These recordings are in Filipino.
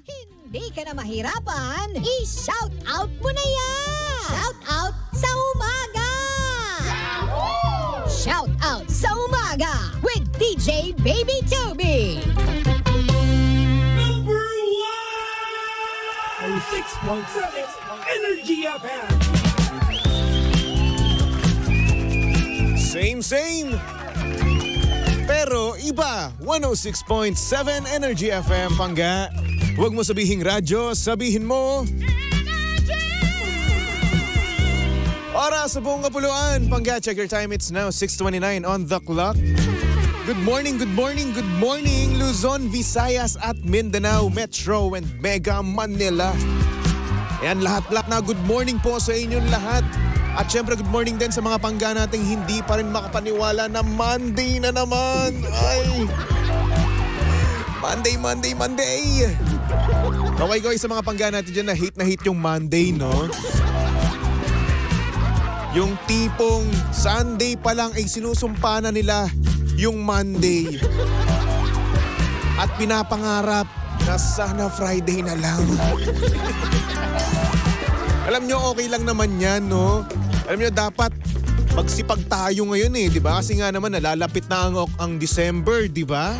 Hindi ka na mahirapan, i-shout out mo na yan! Shout out sa umaga! Shout out sa umaga with DJ Baby Toby! Number 1! 6.7 Energy FM! Same. Pero iba, 106.7 Energy FM, Pangga. Huwag mo sabihing radyo, sabihin mo... Oras sa buong kapuluan. Pangga, check your time. It's now 6:29 on the clock. Good morning, Luzon, Visayas at Mindanao, Metro and Mega Manila. Ayan, lahat na good morning po sa inyong lahat. At syempre good morning din sa mga pangga nating hindi pa rin makapaniwala na Monday na naman. Ay! Monday! Okay guys, sa mga pangga natin dyan na hate yung Monday, no? Yung tipong Sunday pa lang ay sinusumpa na nila yung Monday. At pinapangarap na sana Friday na lang. Alam nyo, okay lang naman yan, no? Alam nyo, dapat magsipag tayo ngayon di ba? Kasi nga naman nalalapit na ang December, di ba?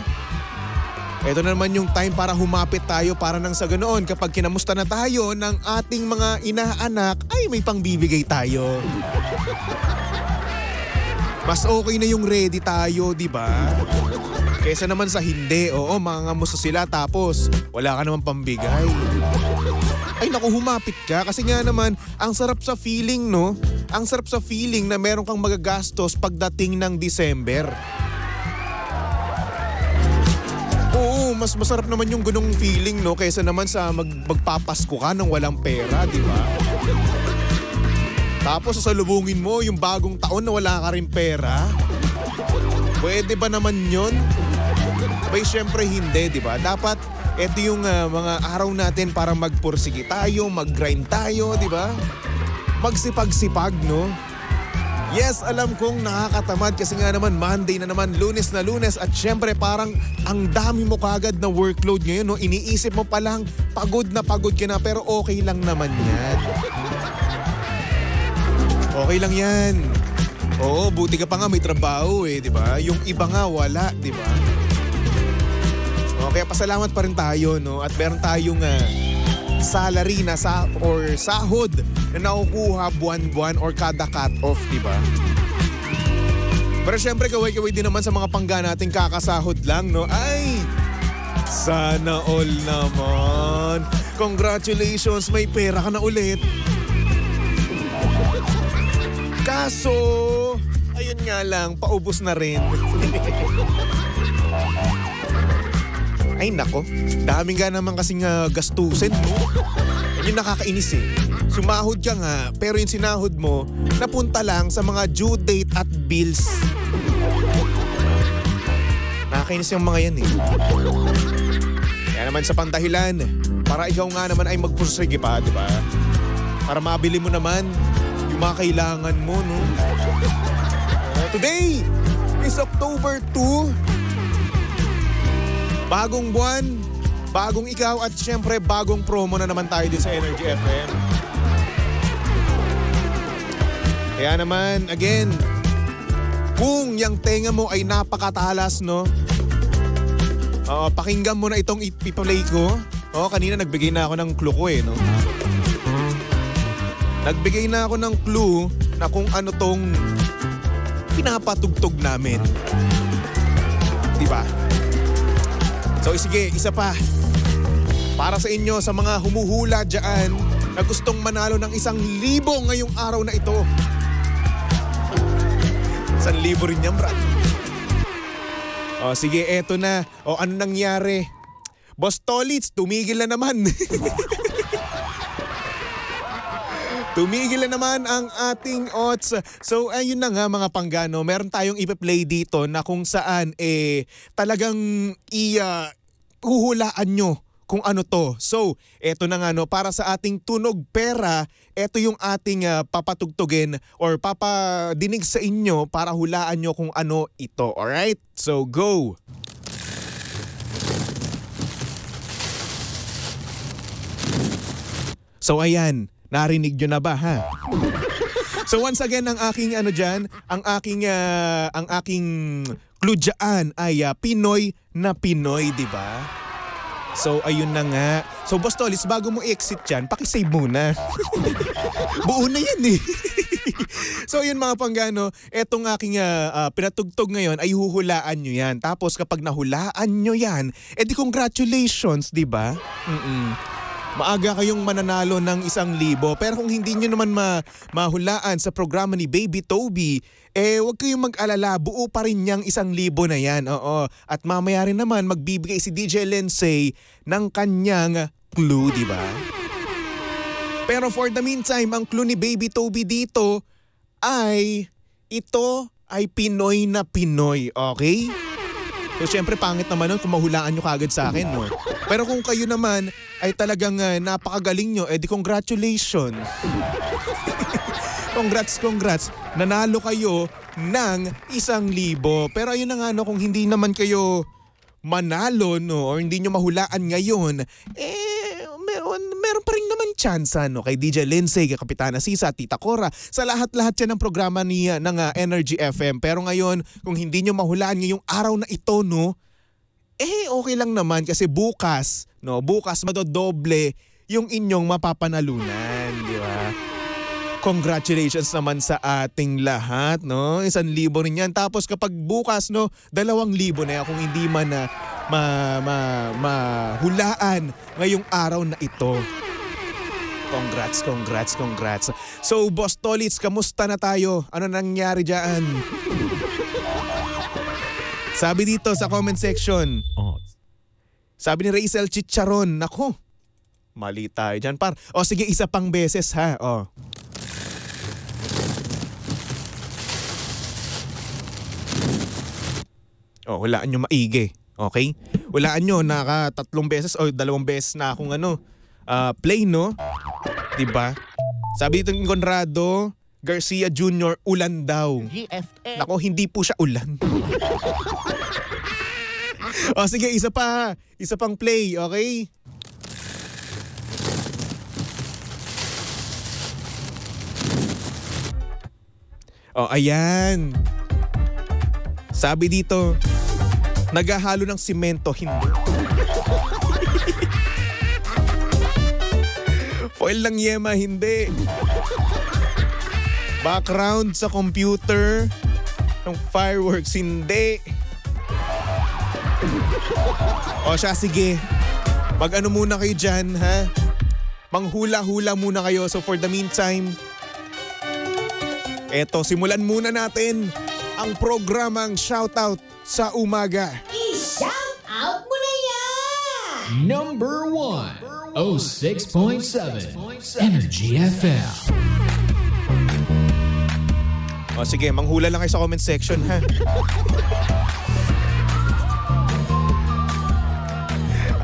Ito na naman yung time para humapit tayo para nang sa ganoon kapag kinamusta na tayo ng ating mga inaanak ay may pangbibigay tayo. Mas okay na yung ready tayo, di ba? Kesa naman sa hindi, mangangamusta sila tapos wala ka naman pambigay. Ay naku, humapit ka kasi nga naman ang sarap sa feeling, no? Ang sarap sa feeling na meron kang magagastos pagdating ng December. Oo, mas masarap naman yung ganung feeling, no? Kaysa naman sa magpapasko ka nang walang pera, di ba? Tapos sasalubungin mo yung bagong taon na wala ka rin pera. Pwede ba naman yun? Bay, syempre hindi, di ba? Dapat ito yung mga araw natin para magpursige tayo, mag-grind tayo, di ba? Magsipag-sipag, no? Yes, alam kong nakakatamad kasi nga naman Monday na naman, Lunes na Lunes at syempre parang ang dami mo kagad na workload ngayon, no? Iniisip mo palang pagod ka na pero okay lang naman yan. Okay lang yan. Oo, buti ka pa nga may trabaho di ba? Yung iba nga wala, di ba? Kaya pasalamat pa rin tayo, no? At meron tayong salary na sahod na nakukuha buwan-buwan or kada cut-off, di ba? Pero syempre kaway-kaway din naman sa mga pangga nating kakasahod lang, no? Ay! Sana all naman. Congratulations, may pera ka na ulit. Kaso, ayun nga lang, paubos na rin. Ay nako, daming nga naman kasing gastusin mo. Yung nakakainis Sumahod ka nga, pero yung sinahod mo, napunta lang sa mga due date at bills. Nakakainis yung mga yan Kaya naman sa pandahilan, para ikaw nga naman ay magpursige pa, di ba? Para mabili mo naman yung mga kailangan mo, no? Today is October 2. Bagong buwan, bagong ikaw at syempre bagong promo na naman tayo din sa Energy FM. Kaya naman, again, kung yung tenga mo ay napakatalas, no? Pakinggan mo na itong ipi-play ko. Kanina nagbigay na ako ng clue ko no? Nagbigay na ako ng clue na kung ano tong pinapatugtog namin. Diba? So sige, isa pa. Para sa inyo, sa mga humuhula dyan na gustong manalo ng 1,000 ngayong araw na ito. 1,000 rin yan, Brad. Sige, eto na. Ano nangyari? Boss Tolits, tumigil na naman. Tumigil na naman ang ating odds. So ayun na nga mga panggano, meron tayong ipe-play dito na kung saan talagang huhulaan nyo kung ano to. So eto na nga para sa ating tunog pera, eto yung ating papatugtugin or papadinig sa inyo para hulaan nyo kung ano ito. Alright? So go! So ayan, narinig nyo na ba ha? So once again, ang aking ang aking clue dyan ay Pinoy na Pinoy, di ba? So ayun na nga. So Boss Tolis, bago mo i-exit dyan, pakisave muna. Buo na yan eh. So yun mga panggano, etong aking pinatugtog ngayon ay huhulaan nyo yan. Tapos kapag nahulaan nyo yan, edi congratulations, di ba? Maaga kayong mananalo ng 1,000. Pero kung hindi nyo naman mahulaan sa programa ni Baby Toby, huwag kayong mag-alala, buo pa rin niyang 1,000 na yan. Oo. At mamaya rin naman magbibigay si DJ Lindsay ng kanyang clue, di ba? Pero for the meantime, ang clue ni Baby Toby dito ay ito ay Pinoy na Pinoy, okay? So syempre pangit naman nun kung mahulaan nyo kagad sa akin, no? Pero kung kayo naman ay talagang napakagaling nyo, edi congratulations. Congrats. Nanalo kayo ng 1,000. Pero ayun na nga, no, kung hindi naman kayo manalo, no, or hindi nyo mahulaan ngayon, meron pa rin naman chance, no, kay DJ Lindsay, kay Kapitana Sisa, Tita Cora, sa lahat-lahat yan ng programa ng Energy FM. Pero ngayon, kung hindi nyo mahulaan ngayong araw na ito, no, okay lang naman kasi bukas madodoble yung inyong mapapanalunan, di ba? Congratulations naman sa ating lahat, no? 1,000 rin yan. Tapos kapag bukas, no, 2,000 na yan kung hindi man mahulaan ngayong araw na ito. Congrats. So, Boss Tolits, kamusta na tayo? Ano nangyari dyan? Sabi dito sa comment section, sabi ni Rachel Chicharon, nako, mali tayo dyan, par. O sige, isa pang beses ha, o. O, hulaan nyo maigi, okay? Hulaan nyo, 3 beses o 2 beses na akong play, no? Diba? Sabi dito ni Conrado Garcia Jr., ulan daw. Nako, hindi po siya ulan. O sige, isa pang play, okay? O, ayan. Sabi dito, naghahalo ng simento, hindi. Foil lang yema, hindi. Background sa computer ng fireworks, hindi. O siya, sige. Mag-ano muna kayo dyan, ha? Manghula-hula muna kayo. So for the meantime, eto, simulan muna natin ang programang Shoutout sa Umaga. I-shout out mo na yan! Number 1, 06.7 Energy FM. O sige, manghula lang kayo sa comment section, ha?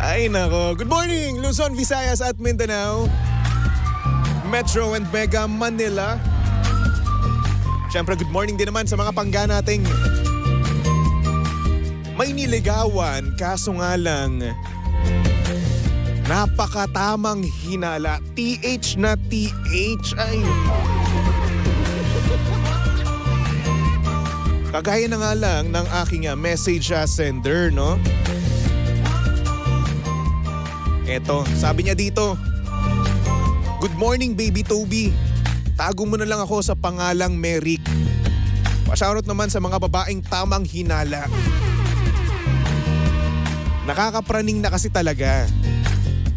Ay nako. Good morning, Luzon, Visayas at Mindanao, Metro and Mega Manila. Siyempre, good morning din naman sa mga pangga nating may niligawan, kaso nga lang napakatamang hinala. TH na TH ay. Kagaya na nga lang ng aking message sender, no? Eto, sabi niya dito, good morning, Baby Toby. Tago mo na lang ako sa pangalang Merrick. Pa-shoutout naman sa mga babaeng tamang hinala. Nakakapraning na kasi talaga.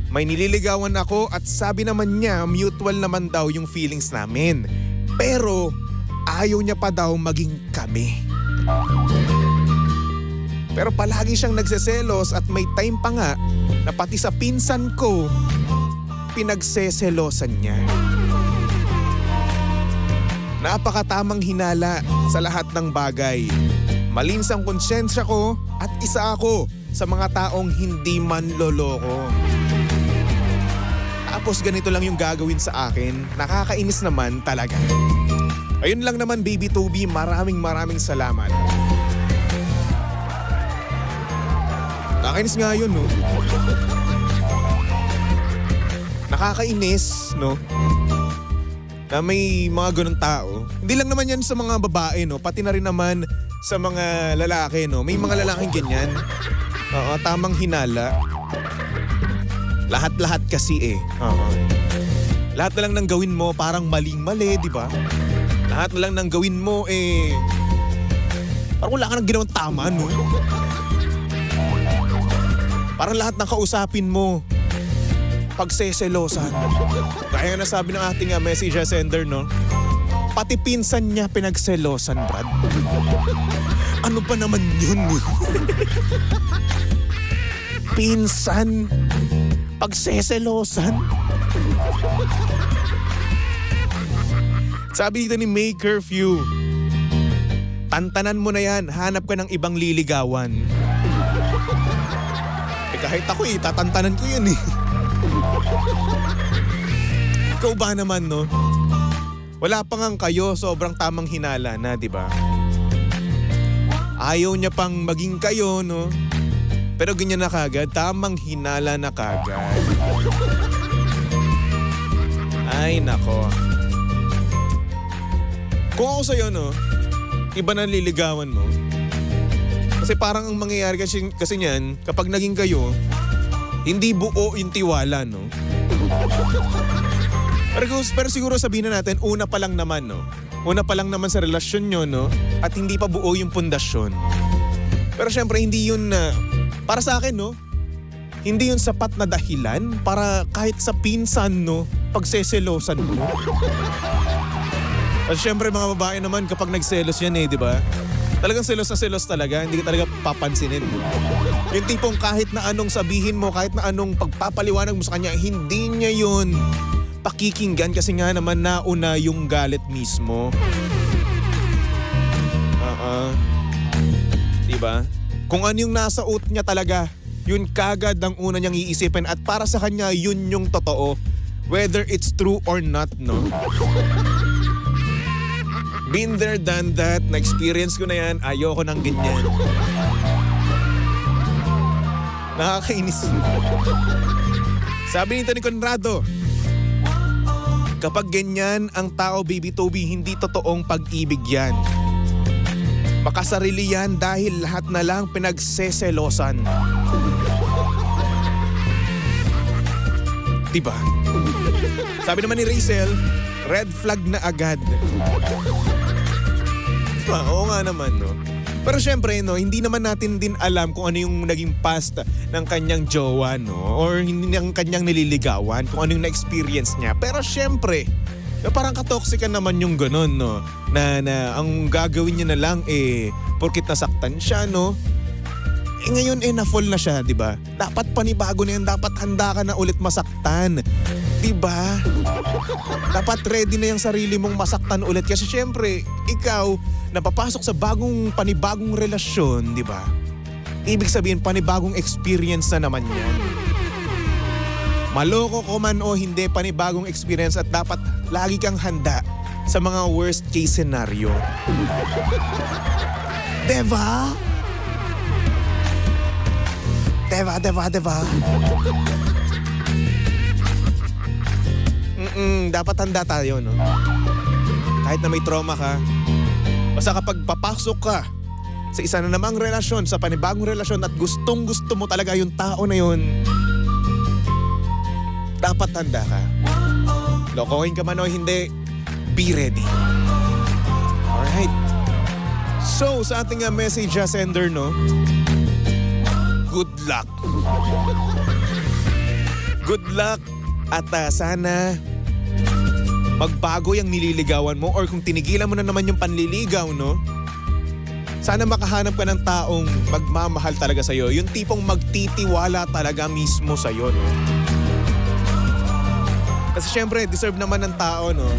May nililigawan ako at sabi naman niya mutual naman daw yung feelings namin. Pero ayaw niya pa daw maging kami. Pero palagi siyang nagseselos at may time pa nga na pati sa pinsan ko pinagseselosan niya. Napakatamang hinala sa lahat ng bagay. Malinis ang konsyensya ko at isa ako sa mga taong hindi manloloko. Tapos ganito lang yung gagawin sa akin. Nakakainis naman talaga. Ayun lang naman, Baby Toby. Maraming salamat. Nakakainis nga yun, no? Nakakainis, no? Na may mga ganun tao. Hindi lang naman yan sa mga babae, no? Pati na rin naman sa mga lalaki, no? May mga lalaking ganyan. Oo, tamang hinala. Lahat-lahat kasi eh. Oo. Lahat na lang ng gawin mo parang maling-mali, di ba? Lahat na lang ng gawin mo eh parang wala ka nang ginawang tama, no? Parang lahat ng kausapin mo pagseselosan. Kaya nga nasabi ng ating message sender, no? Pati pinsan niya pinagselosan, Brad. Ano pa naman yun? Pinsan pagseselosan. Sabi dito ni May Curfew, tantanan mo na yan, hanap ka ng ibang liligawan. Kahit ako tatantanan ko yun eh. Ikaw ba naman, no? Wala pa ngang kayo, sobrang tamang hinala na, di ba? Ayaw niya pang maging kayo, no? Pero ganyan na kagad, tamang hinala na kagad. Ay, nako. Kung ako sa'yo, no? Iba na liligawan mo. Kasi parang ang mangyayari kasi niyan, kapag naging kayo, hindi buo yung tiwala, no? Pero siguro sabihin na natin, una pa lang naman, no? Una pa lang naman sa relasyon nyo, no? At hindi pa buo yung pundasyon. Pero syempre, hindi yun para sa akin, no? Hindi yun sapat na dahilan para kahit sa pinsan, no? Pagseselosan mo. At syempre, mga babae naman, kapag nagselos yan di ba? Talagang selos na selos talaga, hindi ka talaga papansinin. Yung tipong kahit na anong sabihin mo, kahit na anong pagpapaliwanag mo sa kanya, hindi niya yun pakikinggan kasi nga naman nauna yung galit mismo. Diba? Kung ano yung nasa utak niya talaga, yun kagad ang una niyang iisipin at para sa kanya yun yung totoo. Whether it's true or not, no? Been there, done that. Na-experience ko na yan. Ayoko ng ganyan. Nakakainis. Sabi nito ni Conrado, kapag ganyan ang tao, Baby Toby, hindi totoong pag-ibig yan. Makasarili yan dahil lahat na lang pinagseselosan. Diba? Sabi naman ni Rachel, red flag na agad. Diba? Oo nga naman, no? Pero syempre, no, hindi naman natin din alam kung ano yung naging past ng kanyang jowa, no? Or hindi ng kanyang nililigawan, kung ano yung na-experience niya. Pero syempre, parang katoxican naman yung ganun, no? Na ang gagawin niya na lang, porkit nasaktan siya, no? Ngayon, na-fall na siya, di ba? Dapat panibago na yan, dapat handa ka na ulit masaktan. Di ba? Dapat ready na yung sarili mong masaktan ulit. Kasi syempre, ikaw, napapasok sa panibagong relasyon, di ba? Ibig sabihin, panibagong experience na naman yan. Maloko ko man o hindi, panibagong experience at dapat lagi kang handa sa mga worst case scenario. Diba? Diba? Dapat handa tayo, no? Kahit na may trauma ka, basta kapag papasok ka sa isa na namang relasyon, sa panibagong relasyon at gustong-gusto mo talaga yung tao na yun, dapat handa ka. Lokohin ka man o hindi, be ready. Alright. So, sa ating message sender, no? Good luck. Good luck at sana magbago yung nililigawan mo or kung tinigilan mo na naman yung panliligaw, no? Sana makahanap ka ng taong magmamahal talaga sa'yo. Yung tipong magtitiwala talaga mismo sa'yo, no? Kasi syempre, deserve naman ng tao, no?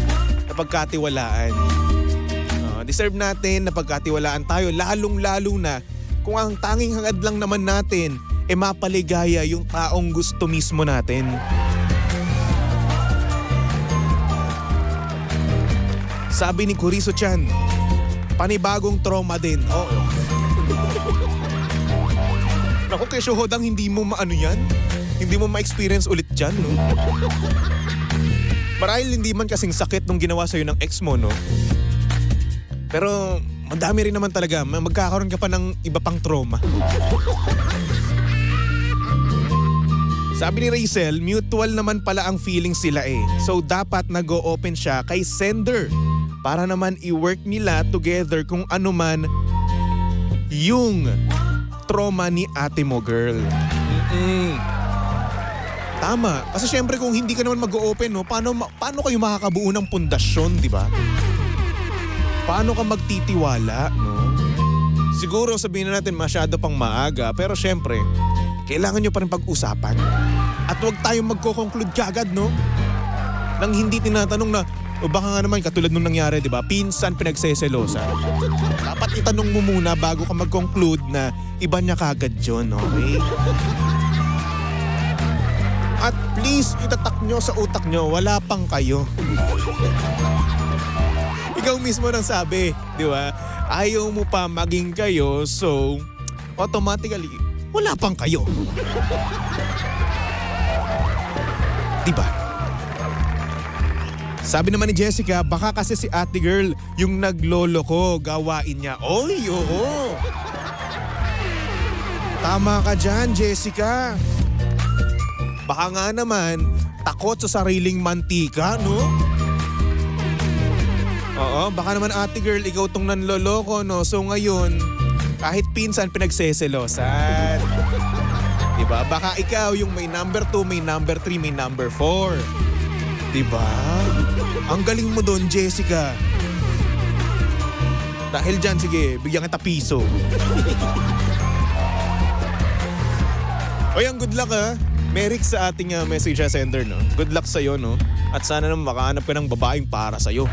Na pagkatiwalaan. Deserve natin na pagkatiwalaan tayo, lalong-lalo na kung ang tanging hangad lang naman natin mapaligaya yung taong gusto mismo natin. Sabi ni Kuriso Chan, panibagong trauma din. Oo. Naku, kay Shuhodang hindi mo maano yan? hindi mo ma-experience ulit dyan, no? Marahil hindi man kasing sakit nung ginawa sa'yo ng ex mo, no? Pero madami rin naman talaga. Magkakaroon ka pa ng iba pang trauma. Sabi ni Rachel, mutual naman pala ang feelings sila eh. So dapat nag-o-open siya kay sender para naman i-work nila together kung ano man yung trauma ni ate mo, girl. Tama. Kasi syempre kung hindi ka naman mag-o-open, no, paano kayo makakabuo ng pundasyon, di ba? Paano ka magtitiwala, no? Siguro sabihin na natin masyado pang maaga, pero syempre, kailangan nyo pa rin pag-usapan. At huwag tayong magko-conclude kagad, no? Nang hindi tinatanong na, o baka nga naman katulad nung nangyari, di ba? Pinsan pinagseselosa. Dapat itanong mo muna bago ka mag-conclude na iba niya kagad yun, okay? At please, itatak nyo sa utak nyo, wala pang kayo. Ikaw mismo nang sabi, di ba? Ayaw mo pa maging kayo, so automatically, wala pang kayo. Diba? Sabi naman ni Jessica, baka kasi si ate girl yung naglolo ko, gawain niya. Oy, oo. Tama ka dyan, Jessica. Baka nga naman, takot sa sariling mantika, no? Oo, baka naman ate girl, ikaw tong nanloloko, no? So ngayon, kahit pinsan pinagseselosan. Diba? Baka ikaw yung may number 2, may number 3, may number 4. Diba? Ang galing mo doon, Jessica. Dahil dyan, sige, bigyan kita piso. Oy, ang good luck ha. Merrick sa ating message sender, no? Good luck sa'yo, no? At sana naman makahanap ka ng babaeng para sa'yo.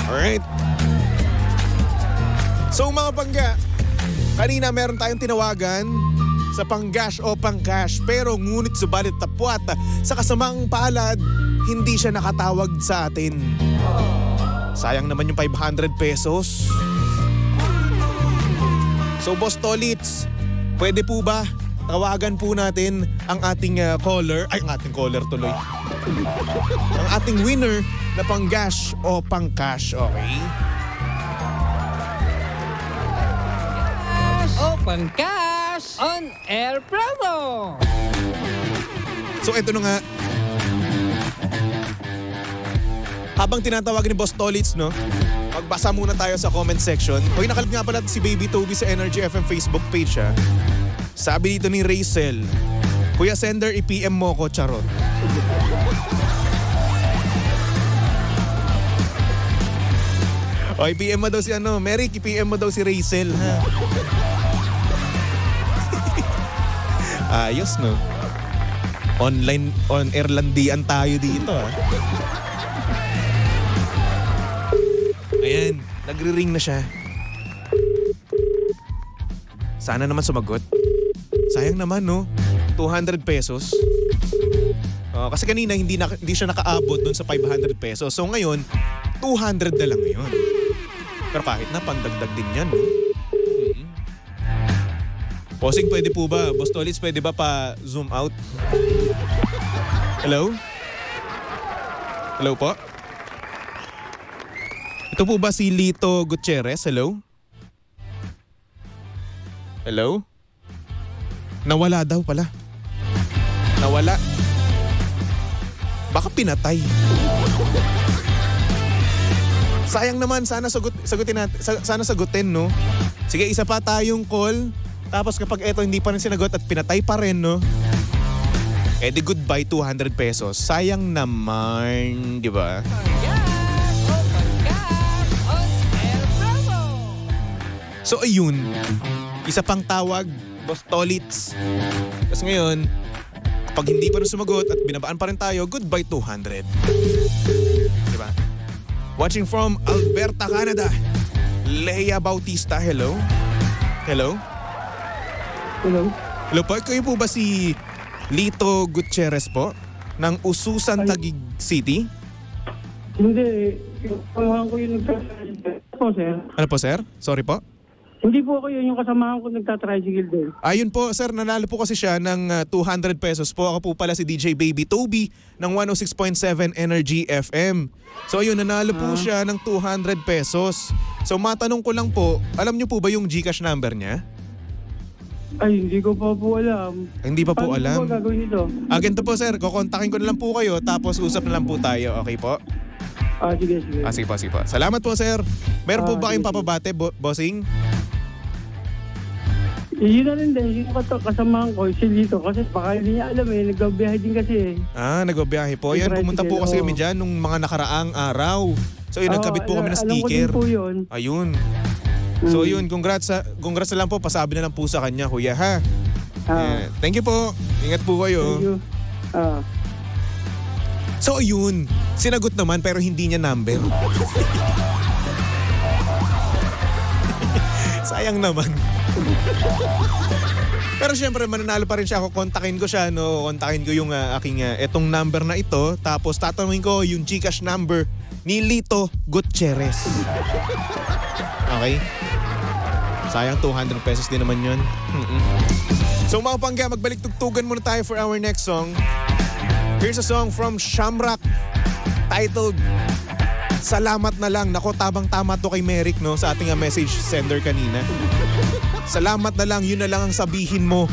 Alright? So mga pangga, kanina meron tayong tinawagan sa panggash o pangcash, pero ngunit subalit tapwat sa kasamang palad, hindi siya nakatawag sa atin. Sayang naman yung 500 pesos. So Boss Tolits, pwede po ba tawagan po natin ang ating caller, ay ang ating caller tuloy. Ang ating winner na panggash o pangcash, okay? Pangcash on air promo. So eto na nga. Habang tinatawag ni Boss Tolits, no? Magbasa muna tayo sa comment section. Hoy, nakalap nga pala si Baby Toby sa Energy FM Facebook page, ha? Sabi dito ni Rachel, Kuya Sender, i-PM mo ko, charot. O, i-PM mo daw si Merrick, i-PM mo daw si Rachel, ha? Ayos, no? Online, on-air landian tayo dito, ha? Ayan, nagre-ring na siya. Sana naman sumagot. Sayang naman, no? 200 pesos. Kasi kanina hindi siya nakaabot dun sa 500 pesos. So ngayon, 200 na lang ngayon. Pero kahit na, pandagdag din yan, no? Posing, pwede po ba? Boss Tolits, pwede ba pa zoom out? Hello? Hello po? Ito po ba si Lito Gutierrez? Hello? Hello? Nawala daw pala. Nawala. Baka pinatay. Sayang naman, sana sagutin, no? Sige, isa pa tayong call. Tapos kapag eto hindi pa rin sinagot at pinatay pa rin, no? Eh di goodbye 200 pesos. Sayang naman, di ba? So ayun, isa pang tawag, Boss Tolits. Tapos ngayon, kapag hindi pa rin sumagot at binabaan pa rin tayo, goodbye 200. Di ba? Watching from Alberta, Canada, Leia Bautista, hello? Hello? Hello? Hello po, kayo po ba si Lito Gutierrez po? Ng Ususan, Taguig City? Hindi. Yung ko yung nagsasalita po, sir. Ano po, sir? Sorry po? Hindi po ako yun, yung kasamahan ko nagtatricycle din. Ayun po, sir, nanalo po kasi siya ng 200 pesos po. Ako po pala si DJ Baby Toby ng 106.7 Energy FM. So ayun, nanalo po siya ng 200 pesos. So matanong ko lang po, alam niyo po ba yung GCash number niya? Ay, hindi ko pa po alam. Hindi pa po Paano alam. po gagawin ito? Ganito po, sir, kukontakin ko na lang po kayo tapos usap na lang po tayo. Okay po? Sige. Sige po. Salamat po, sir. Meron po ba kayong sige. papabate, bossing? Yun na rin din, yung kasamahan ko, si Lito. Kasi baka hindi niya alam nagbabiyahe din kasi Nagbabiyahe po. Yan, pumunta po kasi kami dyan nung mga nakaraang araw. So yun, nagkabit po kami ng sticker. Alam ko din po yun. Ayun. So yun, congrats na lang po. Pasabi na lang po sa kanya, kuya, ha? Thank you po. Ingat po kayo. Thank you. So ayun, sinagot naman pero hindi niya number. Sayang naman. Pero syempre mananalo pa rin siya. Kontakin ko siya, no? Kontakin ko yung aking etong number na ito. Tapos tatanungin ko yung GCash number ni Lito Gutierrez. Okay? Sayang 200 pesos din naman yun. So mga pangga, magbalik tugtugan muna tayo for our next song. Here's a song from Shamrock titled Salamat na lang. Nako, tabang-tama to kay Merrick, no? Sa ating message sender kanina. Salamat na lang, yun na lang ang sabihin mo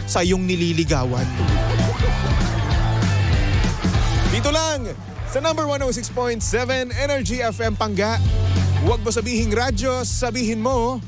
sa iyong nililigawan. Dito lang sa number 106.7 Energy FM Pangga. Huwag mo sabihing radyo, sabihin mo